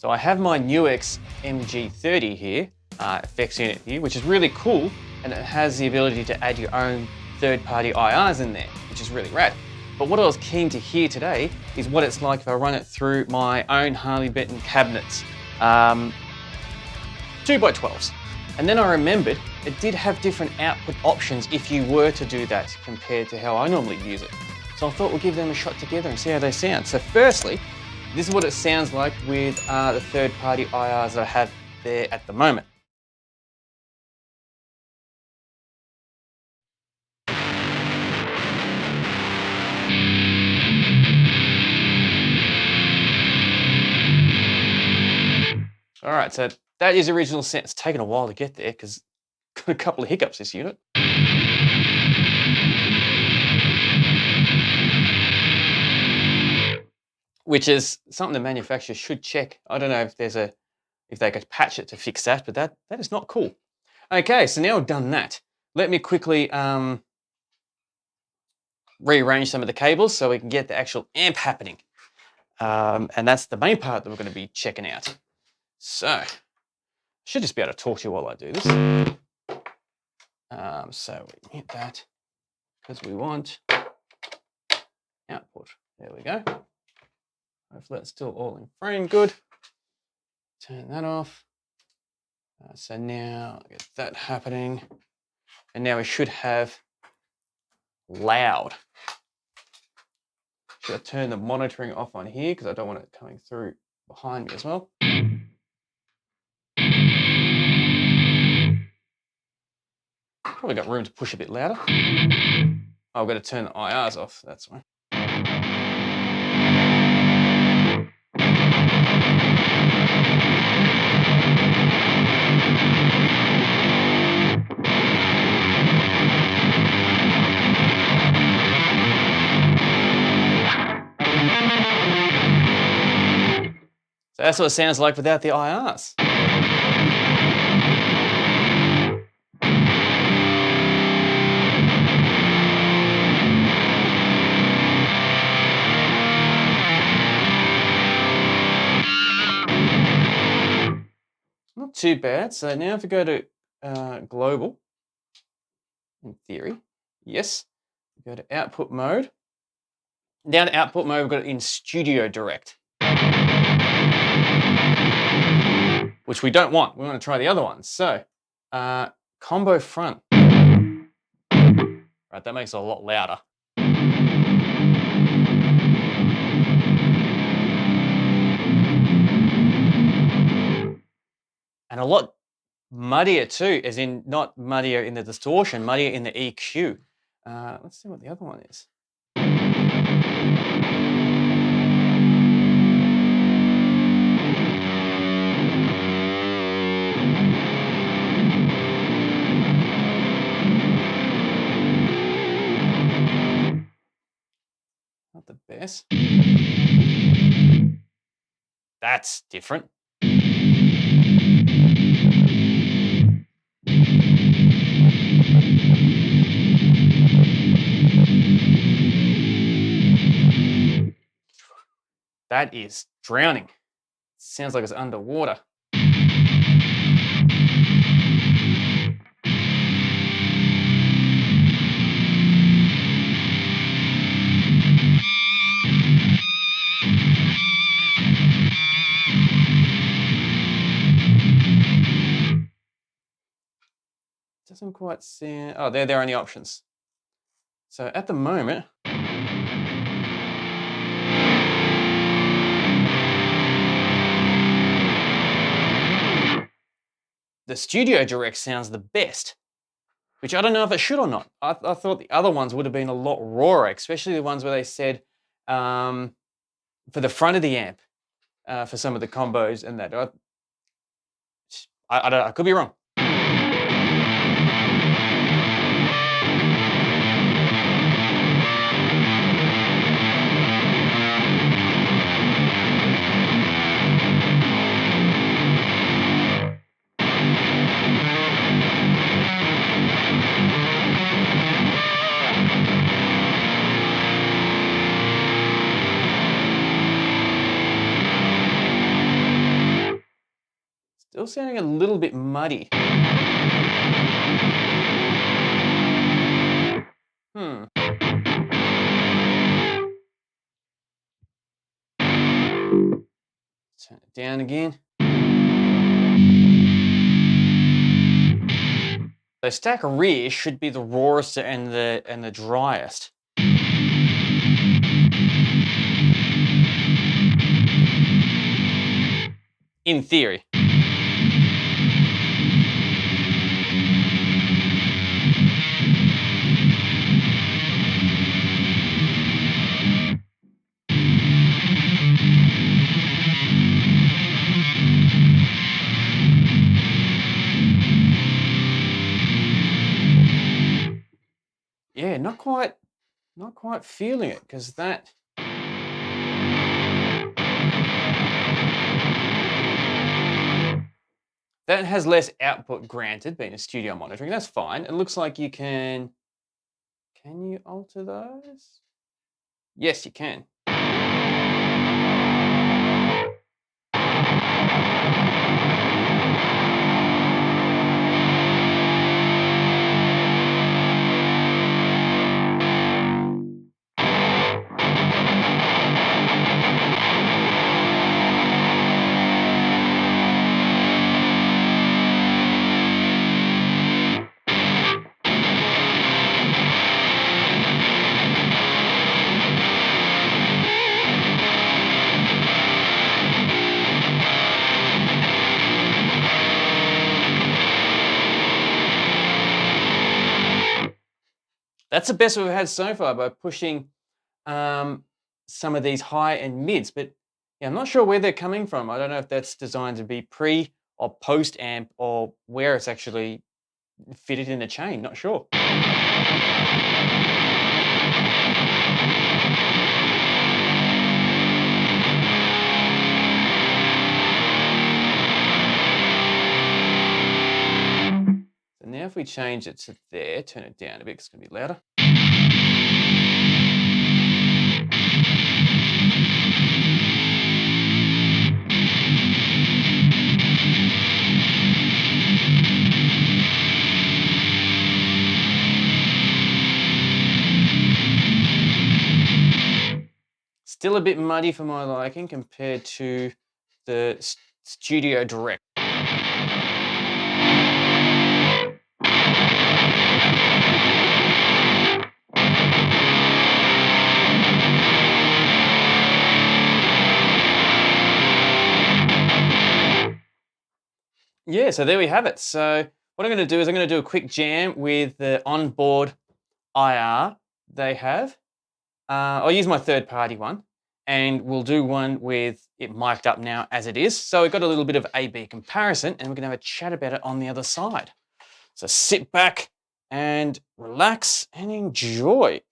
So I have my Nux MG30 here, effects unit here, which is really cool, and it has the ability to add your own third-party IRs in there, which is really rad. But what I was keen to hear today is what it's like if I run it through my own Harley Benton cabinets, 2x12s. And then I remembered it did have different output options if you were to do that compared to how I normally use it. So I thought we'll give them a shot together and see how they sound. So firstly, this is what it sounds like with the third-party IRs that I have there at the moment. All right, so that is original sound. It's taken a while to get there because got a couple of hiccups this unit. Which is something the manufacturer should check. I don't know if they could patch it to fix that, but that is not cool. Okay, so now I've done that. Let me quickly rearrange some of the cables so we can get the actual amp happening. And that's the main part that we're going to be checking out. So, I should just be able to talk to you while I do this. So we hit that because we want output. There we go. Hopefully that's still all in frame good. Turn that off. So now get that happening. And now we should have loud. Should I turn the monitoring off on here because I don't want it coming through behind me as well. Probably got room to push a bit louder. Oh, I've got to turn the IRs off, that's why. So that's what it sounds like without the IRs. Not too bad. So now if we go to global, in theory, yes, go to output mode. Down to output mode, we've got it in Studio Direct, which we don't want. We want to try the other ones. So combo front. Right, that makes it a lot louder. And a lot muddier too, as in not muddier in the distortion, muddier in the EQ. Let's see what the other one is. Not the best. That's different. That is drowning. Sounds like it's underwater. Doesn't quite sound. Oh, there are any options. So at the moment, the Studio Direct sounds the best, which I don't know if it should or not. I thought the other ones would have been a lot rawer, especially the ones where they said for the front of the amp, for some of the combos and that. I don't know, I could be wrong. Still sounding a little bit muddy. Hmm. Turn it down again. The stack rear should be the rawest and the driest. In theory. Yeah, not quite feeling it, because that has less output, granted, being a studio monitoring. That's fine. It looks like you can you alter those? Yes, you can. That's the best we've had so far by pushing some of these high and mids, but yeah, I'm not sure where they're coming from. I don't know if that's designed to be pre or post amp, or where it's actually fitted in the chain, not sure. So now if we change it to there, turn it down a bit, it's gonna be louder. Still a bit muddy for my liking compared to the Studio Direct. Yeah, so there we have it. So what I'm going to do is I'm going to do a quick jam with the onboard IR they have. I'll use my third-party one, and we'll do one with it mic'd up now as it is. So we've got a little bit of A-B comparison, and we're going to have a chat about it on the other side. So sit back and relax and enjoy.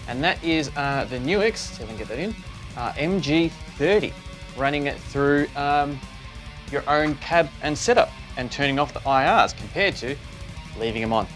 And that is the Nux, see if I can get that in, MG30, running it through your own cab and setup and turning off the IRs compared to leaving them on.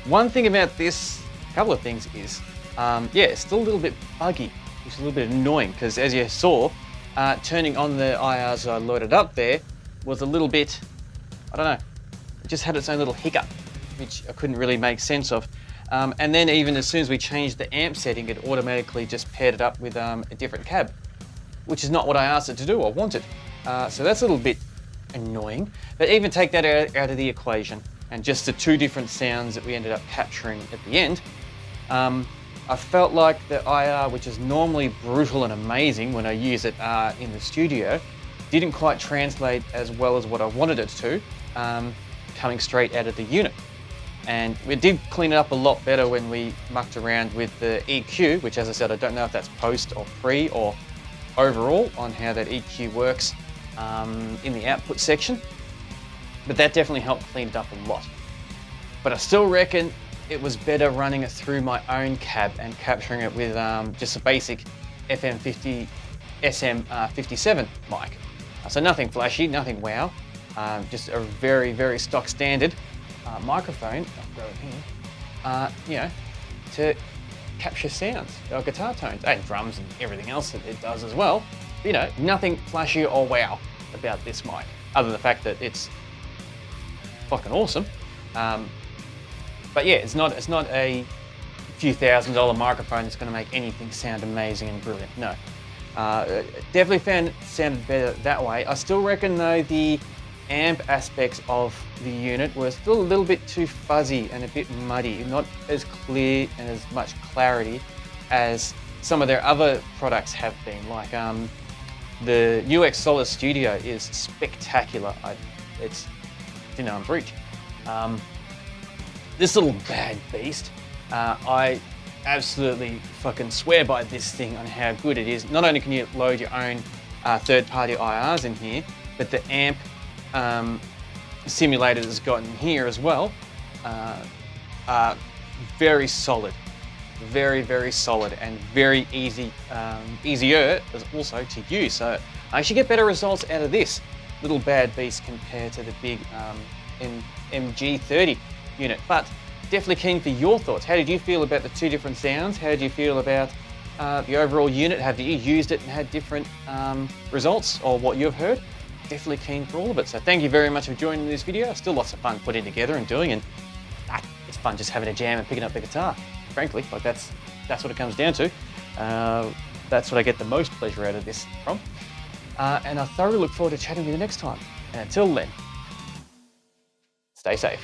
One thing about this, a couple of things is, yeah, it's still a little bit buggy. It's a little bit annoying because, as you saw, turning on the IRs I loaded up there was a little bit, I don't know, it just had its own little hiccup, which I couldn't really make sense of. And then even as soon as we changed the amp setting, it automatically just paired it up with a different cab, which is not what I asked it to do or wanted. So that's a little bit annoying. But even take that out of the equation, and just the two different sounds that we ended up capturing at the end, I felt like the IR, which is normally brutal and amazing when I use it in the studio, didn't quite translate as well as what I wanted it to, coming straight out of the unit. And we did clean it up a lot better when we mucked around with the EQ, which, as I said, I don't know if that's post or pre or overall on how that EQ works in the output section, but that definitely helped clean it up a lot. But I still reckon it was better running it through my own cab and capturing it with just a basic SM57 mic. So nothing flashy, nothing wow, just a very, very stock standard microphone, you know, to capture sounds, or guitar tones, and drums and everything else that it does as well. But, you know, nothing flashy or wow about this mic, other than the fact that it's fucking awesome. But yeah, it's not a few $1,000 microphone that's going to make anything sound amazing and brilliant. No, definitely found it sounded better that way. I still reckon though the amp aspects of the unit were still a little bit too fuzzy and a bit muddy, not as clear and as much clarity as some of their other products have been. Like the UX Solid Studio is spectacular. It's thin arm's reach. This little bad beast, I absolutely fucking swear by this thing on how good it is. Not only can you load your own third-party IRs in here, but the amp simulator that's got in here as well are very solid, very, very solid, and very easy, easier also to use. So I actually get better results out of this little bad beast compared to the big MG30 unit. But definitely keen for your thoughts. How did you feel about the two different sounds? How did you feel about the overall unit? Have you used it and had different results, or what you've heard? Definitely keen for all of it. So thank you very much for joining this video. Still lots of fun putting together and doing, and it's fun just having a jam and picking up the guitar. Frankly, like that's what it comes down to. That's what I get the most pleasure out of this from. And I thoroughly look forward to chatting with you next time. And until then, stay safe.